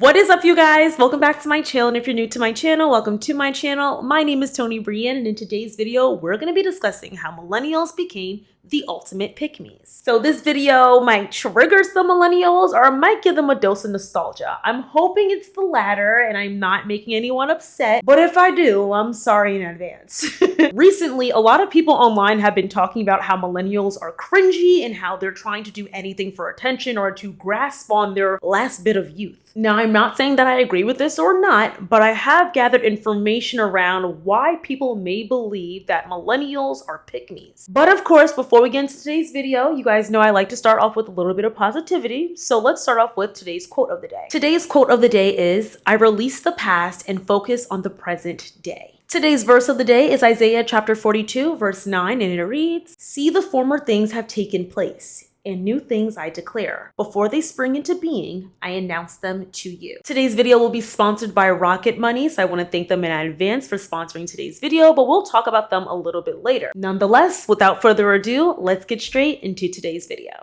What is up, you guys? Welcome back to my channel, and if you're new to my channel, welcome to my channel. My name is Tonibryanne, and in today's video, we're going to be discussing how millennials became the ultimate pick-me's. So this video might trigger some millennials or might give them a dose of nostalgia. I'm hoping it's the latter and I'm not making anyone upset, but if I do, I'm sorry in advance. Recently, a lot of people online have been talking about how millennials are cringy and how they're trying to do anything for attention or to grasp on their last bit of youth. Now, I'm not saying that I agree with this or not, but I have gathered information around why people may believe that millennials are pick-me's. But of course, before we get into today's video, you guys know I like to start off with a little bit of positivity. So let's start off with today's quote of the day. Today's quote of the day is, "I release the past and focus on the present day." Today's verse of the day is Isaiah chapter 42, verse 9, and it reads, "See, the former things have taken place, and new things I declare. Before they spring into being, I announce them to you." Today's video will be sponsored by Rocket Money, so I want to thank them in advance for sponsoring today's video, but we'll talk about them a little bit later. Nonetheless, without further ado, let's get straight into today's video.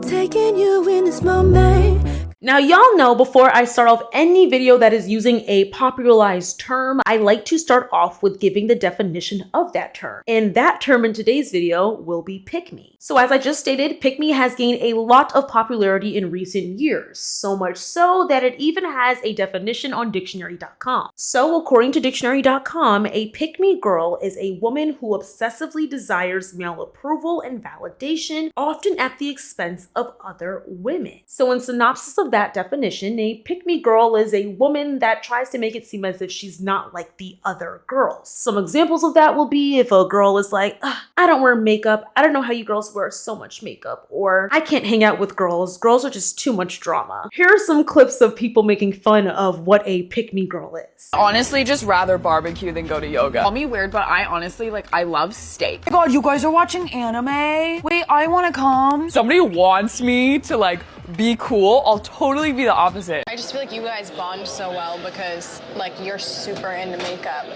Taking you in this moment. Now, y'all know before I start off any video that is using a popularized term, I like to start off with giving the definition of that term. And that term in today's video will be pick-me. So as I just stated, pick-me has gained a lot of popularity in recent years, so much so that it even has a definition on dictionary.com. So according to dictionary.com, a pick-me girl is a woman who obsessively desires male approval and validation, often at the expense of other women. So in synopsis of that definition, a pick-me girl is a woman that tries to make it seem as if she's not like the other girls. Some examples of that will be if a girl is like, "I don't wear makeup. I don't know how you girls wear so much makeup," or "I can't hang out with girls. Girls are just too much drama." Here are some clips of people making fun of what a pick-me girl is. Honestly, just rather barbecue than go to yoga. Call me weird, but I honestly, I love steak. Oh my god, you guys are watching anime? Wait, I wanna come. Somebody wants me to be cool, I'll totally be the opposite. I just feel like you guys bond so well because you're super into makeup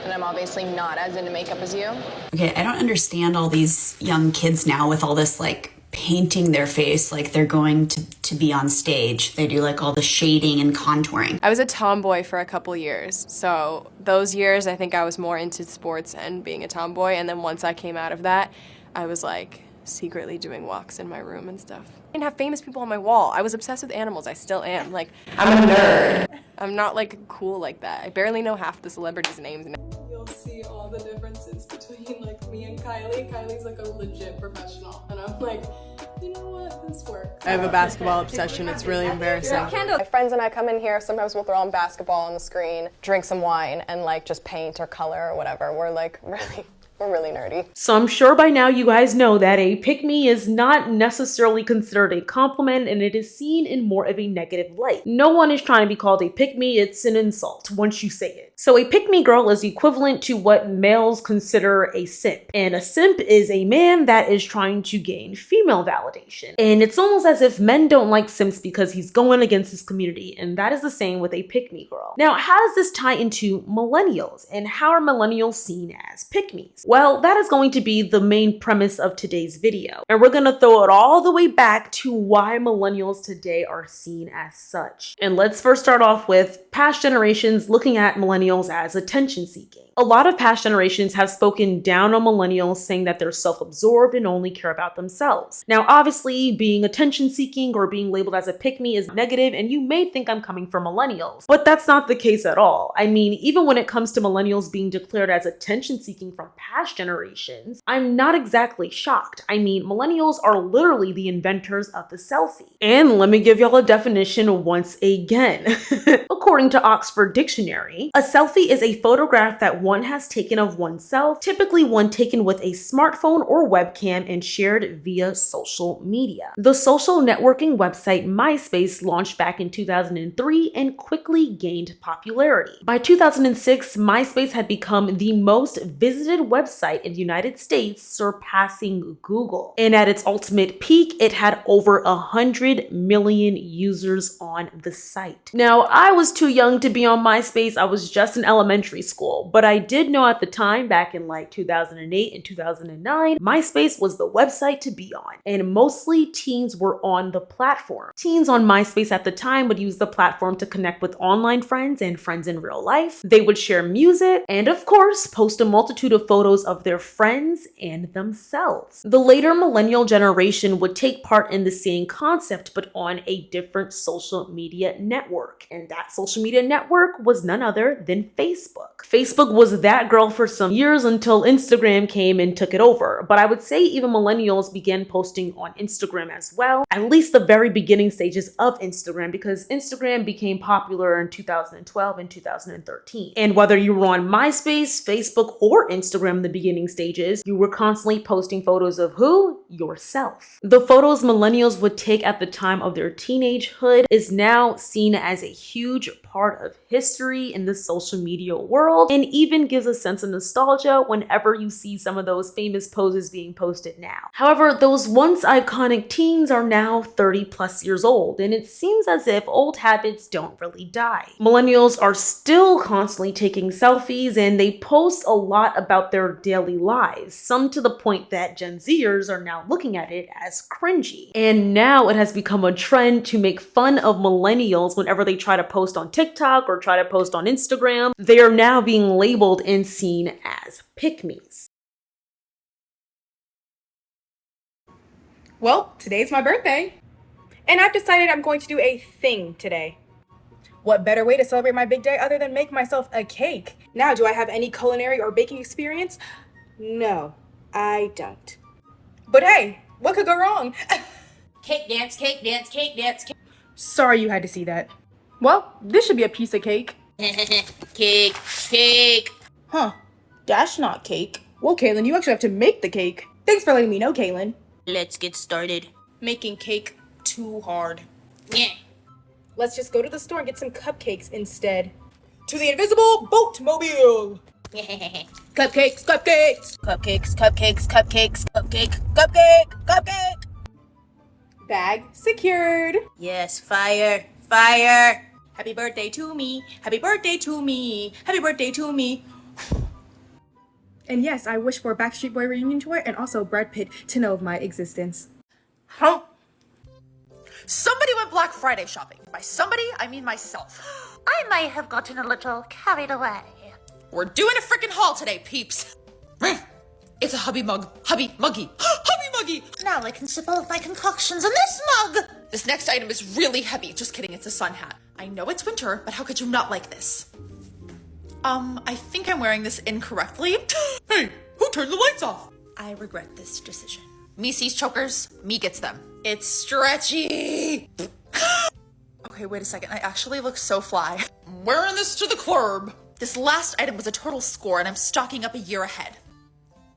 and I'm obviously not as into makeup as you. Okay, I don't understand all these young kids now with all this painting their face like they're going to be on stage. They do all the shading and contouring. I was a tomboy for a couple years. So those years, I think I was more into sports and being a tomboy. And then once I came out of that, I was secretly doing walks in my room and stuff. I didn't have famous people on my wall. I was obsessed with animals. I still am. I'm a nerd. I'm not cool like that. I barely know half the celebrities' names. You'll see all the differences between me and Kylie. Kylie's a legit professional, and I'm you know what, this works. I have a basketball obsession. It's really embarrassing. My friends and I come in here, sometimes we'll throw on basketball on the screen, drink some wine, and just paint or color or whatever. We're really nerdy. So I'm sure by now you guys know that a pick-me is not necessarily considered a compliment, and it is seen in more of a negative light. No one is trying to be called a pick-me, it's an insult once you say it. So a pick-me girl is equivalent to what males consider a simp. And a simp is a man that is trying to gain female validation. And it's almost as if men don't like simps because he's going against his community, and that is the same with a pick-me girl. Now, how does this tie into millennials, and how are millennials seen as pick-me's? Well, that is going to be the main premise of today's video. And we're gonna throw it all the way back to why millennials today are seen as such. And let's first start off with past generations looking at millennials as attention seeking. A lot of past generations have spoken down on millennials, saying that they're self-absorbed and only care about themselves. Now, obviously, being attention seeking or being labeled as a pick-me is negative, and you may think I'm coming from millennials, but that's not the case at all. I mean, even when it comes to millennials being declared as attention seeking from past generations, I'm not exactly shocked. I mean, millennials are literally the inventors of the selfie. And let me give y'all a definition once again. According to Oxford Dictionary, a selfie is a photograph that one has taken of oneself, typically one taken with a smartphone or webcam and shared via social media. The social networking website MySpace launched back in 2003 and quickly gained popularity. By 2006, MySpace had become the most visited website website in the United States, surpassing Google. And at its ultimate peak, it had over 100 million users on the site. Now, I was too young to be on MySpace. I was just in elementary school, but I did know at the time, back in like 2008 and 2009, MySpace was the website to be on, and mostly teens were on the platform. Teens on MySpace at the time would use the platform to connect with online friends and friends in real life. They would share music and, of course, post a multitude of photos of their friends and themselves. The later millennial generation would take part in the same concept, but on a different social media network. And that social media network was none other than Facebook. Facebook was that girl for some years until Instagram came and took it over. But I would say even millennials began posting on Instagram as well, at least the very beginning stages of Instagram, because Instagram became popular in 2012 and 2013. And whether you were on MySpace, Facebook, or Instagram in the beginning stages, you were constantly posting photos of who? Yourself. The photos millennials would take at the time of their teenagehood is now seen as a huge part of history in the social media world, and even gives a sense of nostalgia whenever you see some of those famous poses being posted now. However, those once iconic teens are now 30 plus years old, and it seems as if old habits don't really die. Millennials are still constantly taking selfies, and they post a lot about their daily lives, some to the point that Gen Zers are now looking at it as cringy. And now it has become a trend to make fun of millennials whenever they try to post on TikTok or try to post on Instagram. They are now being labeled and seen as Pikms. Well, today's my birthday, and I've decided I'm going to do a thing today. What better way to celebrate my big day other than make myself a cake? Now, do I have any culinary or baking experience? No, I don't. But hey, what could go wrong? Cake dance, cake dance, cake dance, cake. Sorry you had to see that. Well, this should be a piece of cake. Cake, cake. Huh, that's not cake. Well, Kaylin, you actually have to make the cake. Thanks for letting me know, Kaylin. Let's get started. Making cake too hard. Yeah. Let's just go to the store and get some cupcakes instead. To the invisible boatmobile! Cupcakes, cupcakes! Cupcakes, cupcakes, cupcakes, cupcake, cupcake, cupcake! Bag secured! Yes, fire, fire! Happy birthday to me, happy birthday to me, happy birthday to me. And yes, I wish for a Backstreet Boy reunion tour and also Brad Pitt to know of my existence. Huh? Somebody went Black Friday shopping. By somebody, I mean myself. I might have gotten a little carried away. We're doing a freaking haul today, peeps. It's a hubby mug. Hubby muggy. Hubby muggy. Now I can sip all of my concoctions in this mug. This next item is really heavy. Just kidding, it's a sun hat. I know it's winter, but how could you not like this? I think I'm wearing this incorrectly. Hey, who turned the lights off? I regret this decision. Me sees chokers, me gets them. It's stretchy. Okay, wait a second. I actually look so fly. I'm wearing this to the club. This last item was a total score, and I'm stocking up a year ahead.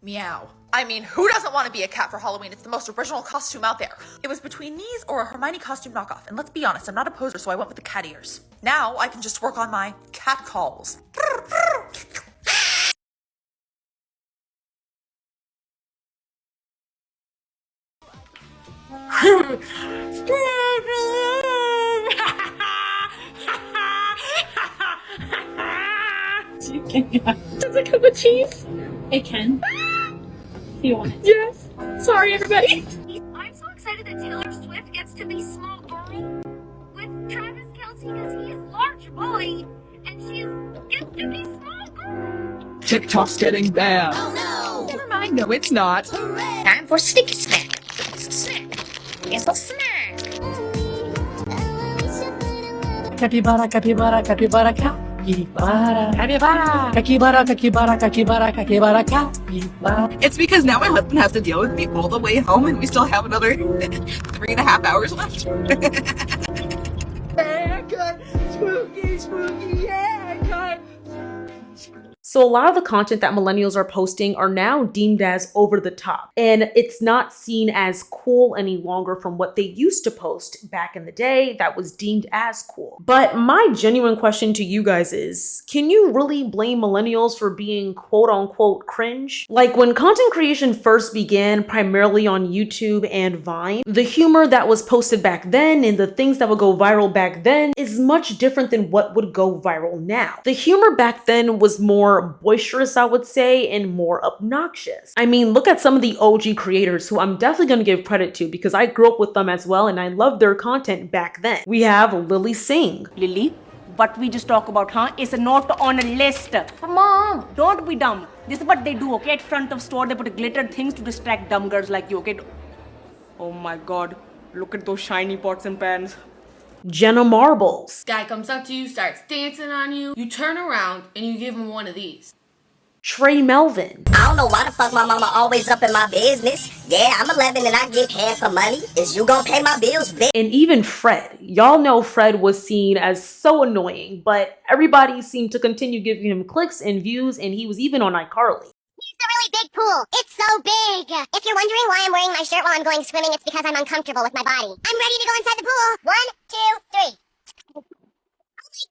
Meow. I mean, who doesn't want to be a cat for Halloween? It's the most original costume out there. It was between these or a Hermione costume knockoff, and let's be honest, I'm not a poser, so I went with the cat ears. Now I can just work on my cat calls. Does it come with cheese? It can. Do you want it? Yes. Sorry, everybody. I'm so excited that Taylor Swift gets to be small girl with Travis Kelce because he is large boy and she gets to be small girl. TikTok's getting bad. Oh no! Never mind. No, it's not. Hooray. Time for sticky snack. Snack. It's a snack. Capybara, capybara, capybara, capybara, capybara, capybara, capybara, capybara, capybara, capybara. It's because now my husband has to deal with me all the way home, and we still have another 3.5 hours left. Haircut, spooky, spooky haircut. So a lot of the content that millennials are posting are now deemed as over the top, and it's not seen as cool any longer from what they used to post back in the day that was deemed as cool. But my genuine question to you guys is, can you really blame millennials for being quote unquote cringe? Like when content creation first began primarily on YouTube and Vine, the humor that was posted back then and the things that would go viral back then is much different than what would go viral now. The humor back then was more boisterous, I would say, and more obnoxious. I mean, look at some of the OG creators who I'm definitely going to give credit to because I grew up with them as well and I loved their content back then. We have Lily Singh. Lily, what we just talk about, is not on a list. Mom, don't be dumb. This is what they do, okay? At front of store, they put glittered things to distract dumb girls like you, okay? Oh my god, look at those shiny pots and pans. Jenna Marbles. Guy comes up to you, starts dancing on you, you turn around and you give him one of these. Trey Melvin. I don't know why the fuck my mama always up in my business. Yeah, I'm 11 and I get half for money. Is you gonna pay my bills, bitch? And even Fred. Y'all know Fred was seen as so annoying, but everybody seemed to continue giving him clicks and views, and he was even on iCarly. It's a really big pool. It's so big. If you're wondering why I'm wearing my shirt while I'm going swimming, it's because I'm uncomfortable with my body. I'm ready to go inside the pool. 1, 2, 3. Oh my god,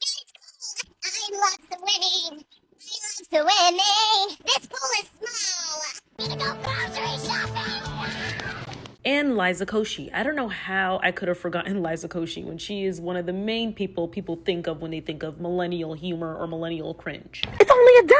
it's cold. I love swimming. I love swimming. This pool is small. We need to go grocery shopping. And Liza Koshy. I don't know how I could have forgotten Liza Koshy when she is one of the main people think of when they think of millennial humor or millennial cringe. It's only $1.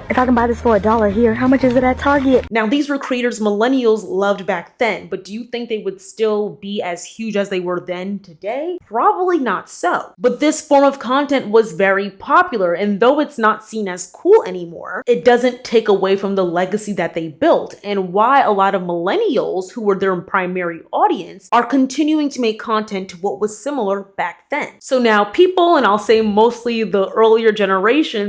If I can buy this for $1 here, how much is it at Target? Now, these were creators millennials loved back then, but do you think they would still be as huge as they were then today? Probably not so. But this form of content was very popular, and though it's not seen as cool anymore, it doesn't take away from the legacy that they built and why a lot of millennials, who were their primary audience, are continuing to make content to what was similar back then. So now people, and I'll say mostly the earlier generations,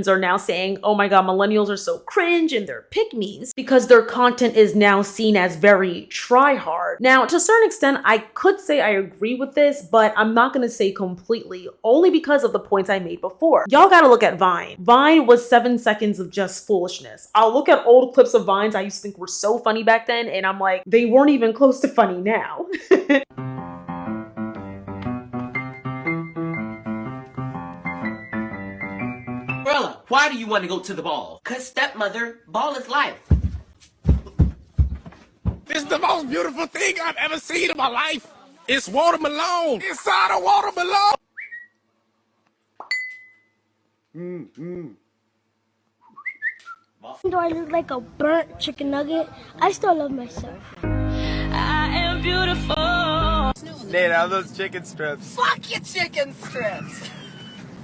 are now saying, oh my god, millennials are so cringe and they're pick-me's because their content is now seen as very try-hard. Now, to a certain extent, I could say I agree with this, but I'm not going to say completely, only because of the points I made before. Y'all gotta look at Vine. Vine was 7 seconds of just foolishness. I'll look at old clips of Vines I used to think were so funny back then, and I'm like, they weren't even close to funny now. Brella, why do you want to go to the ball? 'Cause stepmother, ball is life. This is the most beautiful thing I've ever seen in my life. It's watermelon. Inside a watermelon. Do I look like a burnt chicken nugget? I still love myself. I am beautiful. Nate, how those chicken strips? Fuck your chicken strips.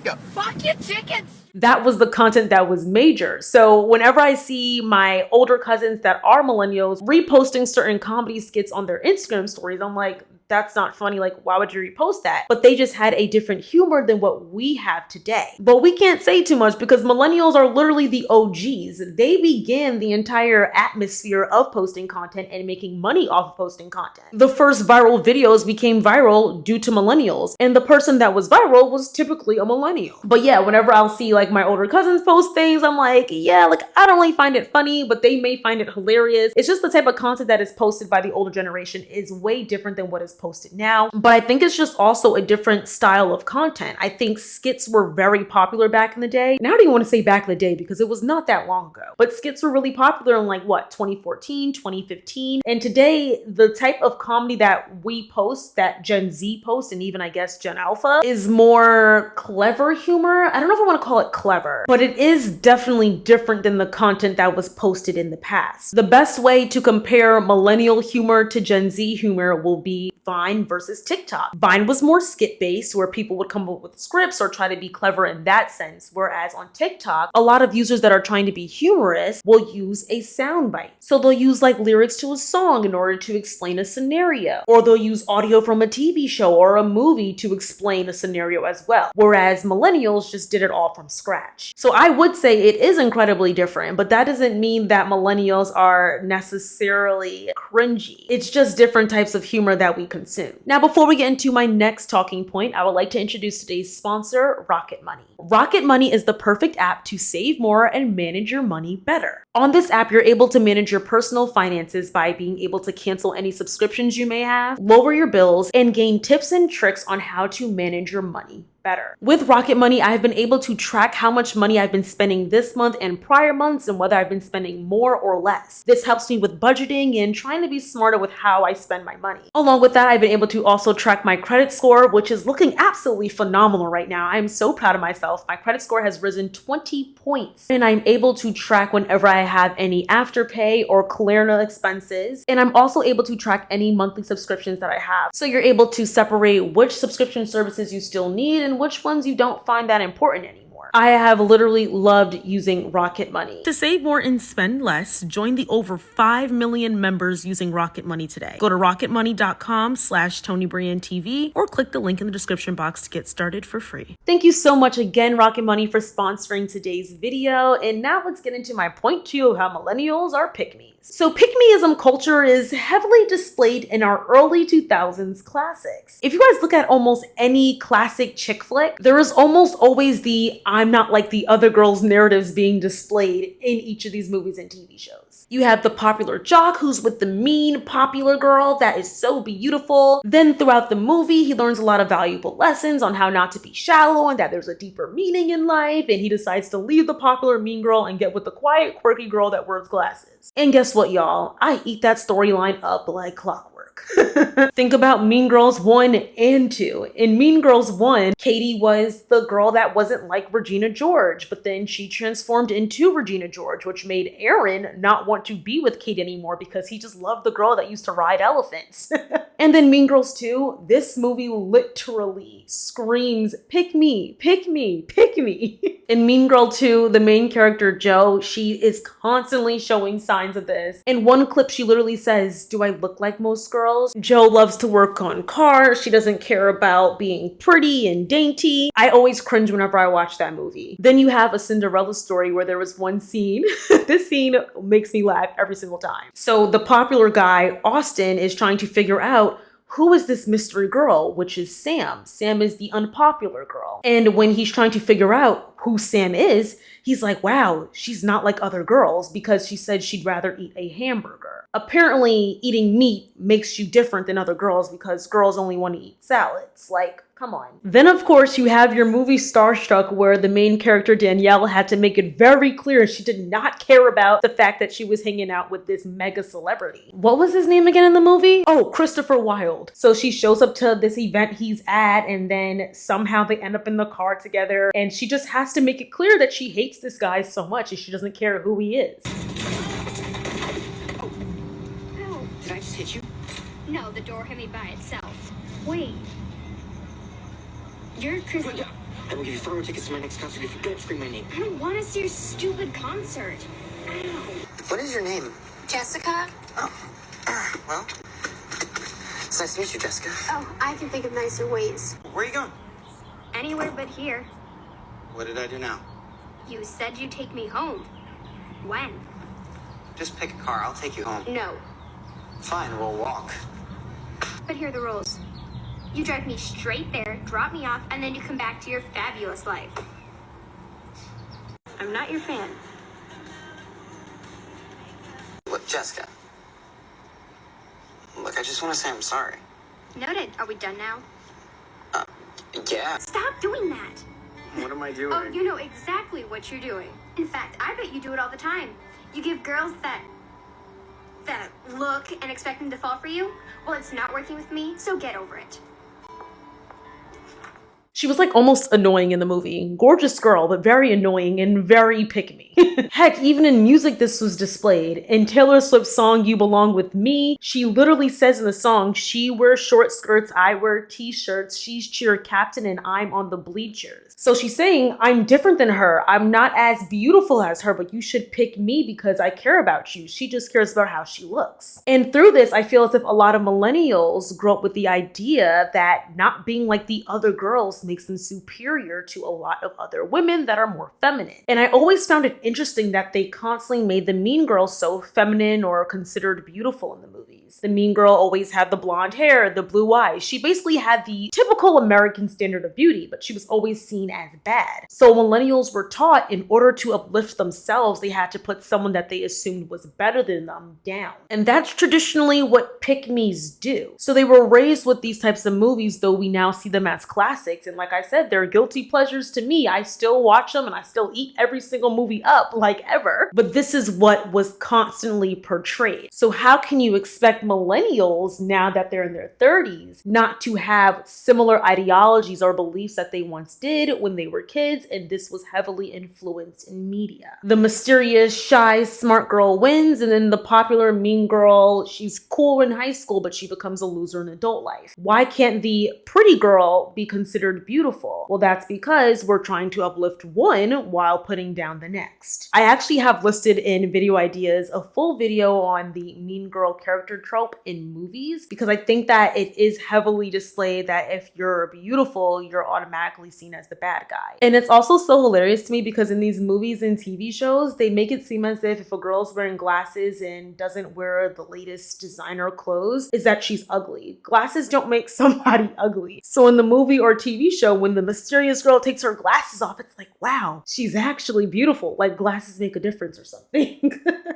Go. Fuck your chickens. That was the content that was major. So whenever I see my older cousins that are millennials reposting certain comedy skits on their Instagram stories, I'm like, that's not funny. Like, why would you repost that? But they just had a different humor than what we have today. But we can't say too much because millennials are literally the OGs. They began the entire atmosphere of posting content and making money off of posting content. The first viral videos became viral due to millennials, and the person that was viral was typically a millennial. But yeah, whenever I'll see like my older cousins post things, I'm like, yeah, like I don't really find it funny, but they may find it hilarious. It's just the type of content that is posted by the older generation is way different than what is posted now. But I think it's just also a different style of content. I think skits were very popular back in the day. And I don't even want to say back in the day because it was not that long ago. But skits were really popular in like what, 2014, 2015. And today, the type of comedy that we post, that Gen Z posts, and even I guess Gen Alpha, is more clever humor. I don't know if I want to call it clever, but it is definitely different than the content that was posted in the past. The best way to compare millennial humor to Gen Z humor will be Vine versus TikTok. Vine was more skit-based where people would come up with scripts or try to be clever in that sense, whereas on TikTok, a lot of users that are trying to be humorous will use a soundbite. So they'll use like lyrics to a song in order to explain a scenario, or they'll use audio from a TV show or a movie to explain a scenario as well, whereas millennials just did it all from scratch. So I would say it is incredibly different, but that doesn't mean that millennials are necessarily cringy. It's just different types of humor that we consume. consume. Now, before we get into my next talking point, I would like to introduce today's sponsor, Rocket Money. Rocket Money is the perfect app to save more and manage your money better. On this app, you're able to manage your personal finances by being able to cancel any subscriptions you may have, lower your bills, and gain tips and tricks on how to manage your money better. With Rocket Money, I've been able to track how much money I've been spending this month and prior months and whether I've been spending more or less. This helps me with budgeting and trying to be smarter with how I spend my money. Along with that, I've been able to also track my credit score, which is looking absolutely phenomenal right now. I'm so proud of myself. My credit score has risen 20 points, and I'm able to track whenever I have any afterpay or Klarna expenses, and I'm also able to track any monthly subscriptions that I have. So you're able to separate which subscription services you still need and which ones you don't find that important anymore. I have literally loved using Rocket Money. To save more and spend less, join the over 5 million members using Rocket Money today. Go to rocketmoney.com/tonibryanne or click the link in the description box to get started for free. Thank you so much again, Rocket Money, for sponsoring today's video. And now let's get into my point 2 of how millennials are pick-me's. So pick-meism culture is heavily displayed in our early 2000s classics. If you guys look at almost any classic chick flick, there is almost always the I'm not like the other girls narratives being displayed in each of these movies and TV shows. You have the popular jock who's with the mean popular girl that is so beautiful. Then throughout the movie, he learns a lot of valuable lessons on how not to be shallow and that there's a deeper meaning in life, and he decides to leave the popular mean girl and get with the quiet, quirky girl that wears glasses. And guess what, y'all? I eat that storyline up like clockwork. Think about Mean Girls 1 and 2. In Mean Girls 1, Katie was the girl that wasn't like Regina George, but then she transformed into Regina George, which made Aaron not want to be with Katie anymore because he just loved the girl that used to ride elephants. And then Mean Girls 2, this movie literally screams, pick me, pick me, pick me. In Mean Girl 2, the main character, Jo, she is constantly showing signs of this. In one clip, she literally says, do I look like most girls? Jo loves to work on cars. She doesn't care about being pretty and dainty. I always cringe whenever I watch that movie. Then you have A Cinderella Story where there was one scene. This scene makes me laugh every single time. So the popular guy, Austin, is trying to figure out who is this mystery girl, which is Sam. Sam is the unpopular girl. And when he's trying to figure out who Sam is, he's like, wow, she's not like other girls because she said she'd rather eat a hamburger. Apparently, eating meat makes you different than other girls because girls only want to eat salads. Like, come on. Then, of course, you have your movie Starstruck where the main character, Danielle, had to make it very clear she did not care about the fact that she was hanging out with this mega celebrity. What was his name again in the movie? Oh, Christopher Wilde. So she shows up to this event he's at, and then somehow they end up in the car together, and she just has to make it clear that she hates this guy so much and she doesn't care who he is. Did I just hit you? No, the door hit me by itself. Wait. You're Chris. Well, yeah. I will give you 5 tickets to my next concert if you don't scream my name. I don't want to see your stupid concert. Ow. What is your name? Jessica? Oh. Well, it's nice to meet you, Jessica. Oh, I can think of nicer ways. Where are you going? Anywhere but here. What did I do now? You said you'd take me home. When? Just pick a car. I'll take you home. No. Fine, we'll walk. But here are the rules. You drive me straight there, drop me off, and then you come back to your fabulous life. I'm not your fan. Look, Jessica. Look, I just want to say I'm sorry. Noted. Are we done now? Yeah. Stop doing that. What am I doing? Oh, you know exactly what you're doing. In fact, I bet you do it all the time. You give girls that look and expect them to fall for you. Well, it's not working with me, so get over it. She was like almost annoying in the movie. Gorgeous girl, but very annoying and very pick-me. Heck, even in music this was displayed. In Taylor Swift's song You Belong With Me, she literally says in the song, she wears short skirts, I wear t-shirts, she's cheer captain, and I'm on the bleachers. So she's saying, I'm different than her. I'm not as beautiful as her, but you should pick me because I care about you. She just cares about how she looks. And through this, I feel as if a lot of millennials grow up with the idea that not being like the other girls makes them superior to a lot of other women that are more feminine. And I always found it interesting that they constantly made the mean girls so feminine or considered beautiful in the movies. movies. The mean girl always had the blonde hair, the blue eyes. She basically had the typical American standard of beauty, but she was always seen as bad. So millennials were taught in order to uplift themselves, they had to put someone that they assumed was better than them down. And that's traditionally what pick-me's do. So they were raised with these types of movies, though we now see them as classics. And like I said, they're guilty pleasures to me. I still watch them and I still eat every single movie up like ever. But this is what was constantly portrayed. So how can you expect millennials, now that they're in their 30s, not to have similar ideologies or beliefs that they once did when they were kids? And this was heavily influenced in media. The mysterious, shy, smart girl wins, and then the popular mean girl, she's cool in high school, but she becomes a loser in adult life. Why can't the pretty girl be considered beautiful? Well, that's because we're trying to uplift one while putting down the next. I actually have listed in video ideas a full video on the mean girl character trope in movies, because I think that it is heavily displayed that if you're beautiful, you're automatically seen as the bad guy. And it's also so hilarious to me because in these movies and TV shows, they make it seem as if a girl's wearing glasses and doesn't wear the latest designer clothes, is that she's ugly. Glasses don't make somebody ugly. So in the movie or TV show, when the mysterious girl takes her glasses off, it's like, wow, she's actually beautiful. Like glasses make a difference or something.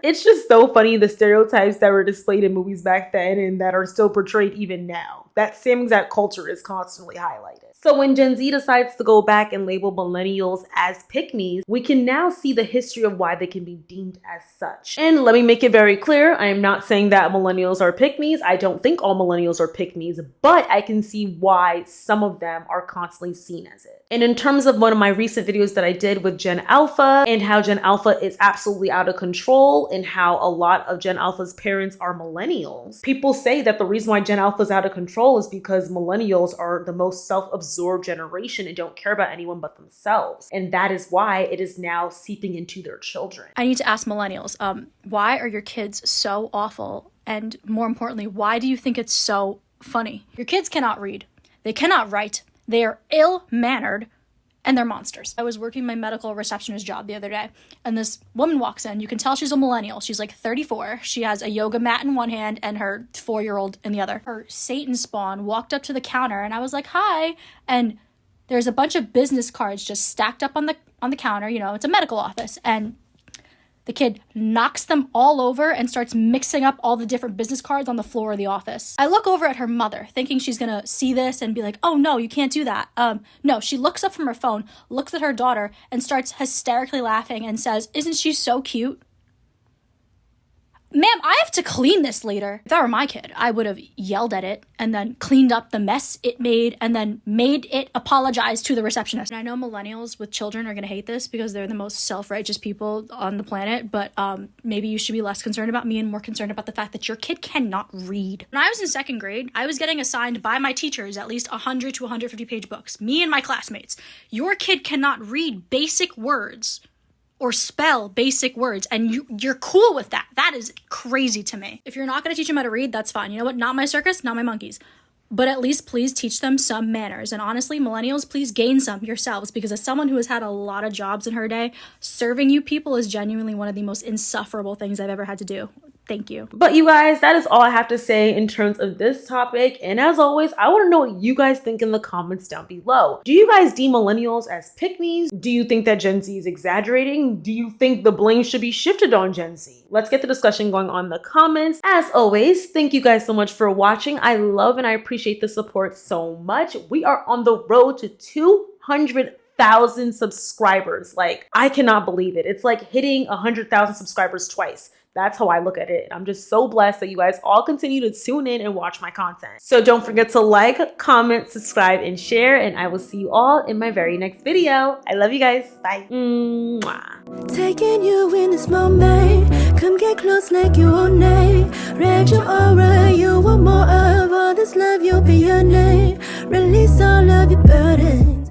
It's just so funny, the stereotypes that were displayed in movies back then and that are still portrayed even now. That same exact culture is constantly highlighted. So when Gen Z decides to go back and label millennials as pick-me's, we can now see the history of why they can be deemed as such. And let me make it very clear, I am not saying that millennials are pick-me's. I don't think all millennials are pick-me's, but I can see why some of them are constantly seen as it. And in terms of one of my recent videos that I did with Gen Alpha and how Gen Alpha is absolutely out of control and how a lot of Gen Alpha's parents are millennials, people say that the reason why Gen Alpha is out of control is because millennials are the most self-absorbed generation and don't care about anyone but themselves. And that is why it is now seeping into their children. I need to ask millennials, why are your kids so awful? And more importantly, why do you think it's so funny? Your kids cannot read. They cannot write. They are ill-mannered. And they're monsters. I was working my medical receptionist job the other day, and this woman walks in. You can tell she's a millennial. She's like 34. She has a yoga mat in one hand and her 4-year-old in the other. Her Satan spawn walked up to the counter, and I was like, hi. And there's a bunch of business cards just stacked up on the counter. You know, it's a medical office. And the kid knocks them all over and starts mixing up all the different business cards on the floor of the office. I look over at her mother, thinking she's gonna see this and be like, oh no, you can't do that. No, she looks up from her phone, looks at her daughter, and starts hysterically laughing and says, isn't she so cute? Ma'am, I have to clean this later. If that were my kid, I would have yelled at it and then cleaned up the mess it made and then made it apologize to the receptionist. And I know millennials with children are going to hate this because they're the most self-righteous people on the planet, but maybe you should be less concerned about me and more concerned about the fact that your kid cannot read. When I was in 2nd grade, I was getting assigned by my teachers at least 100 to 150 page books, me and my classmates. Your kid cannot read basic words or spell basic words, and you're cool with that. That is crazy to me. If you're not gonna teach them how to read, that's fine. You know what? Not my circus, not my monkeys. But at least please teach them some manners. And honestly, millennials, please gain some yourselves, because as someone who has had a lot of jobs in her day, serving you people is genuinely one of the most insufferable things I've ever had to do. Thank you. But you guys, that is all I have to say in terms of this topic. And as always, I want to know what you guys think in the comments down below. Do you guys deem millennials as pick-me's? Do you think that Gen Z is exaggerating? Do you think the blame should be shifted on Gen Z? Let's get the discussion going on in the comments. As always, thank you guys so much for watching. I love and I appreciate the support so much. We are on the road to 200,000 subscribers. Like, I cannot believe it. It's like hitting 100,000 subscribers twice. That's how I look at it. I'm just so blessed that you guys all continue to tune in and watch my content. So don't forget to like, comment, subscribe, and share, and I will see you all in my very next video. I love you guys. Bye. Mwah. Taking you in this moment, come get close like you own name. Read your aura, you want more of all this love, you'll be your name. Release all of your burdens.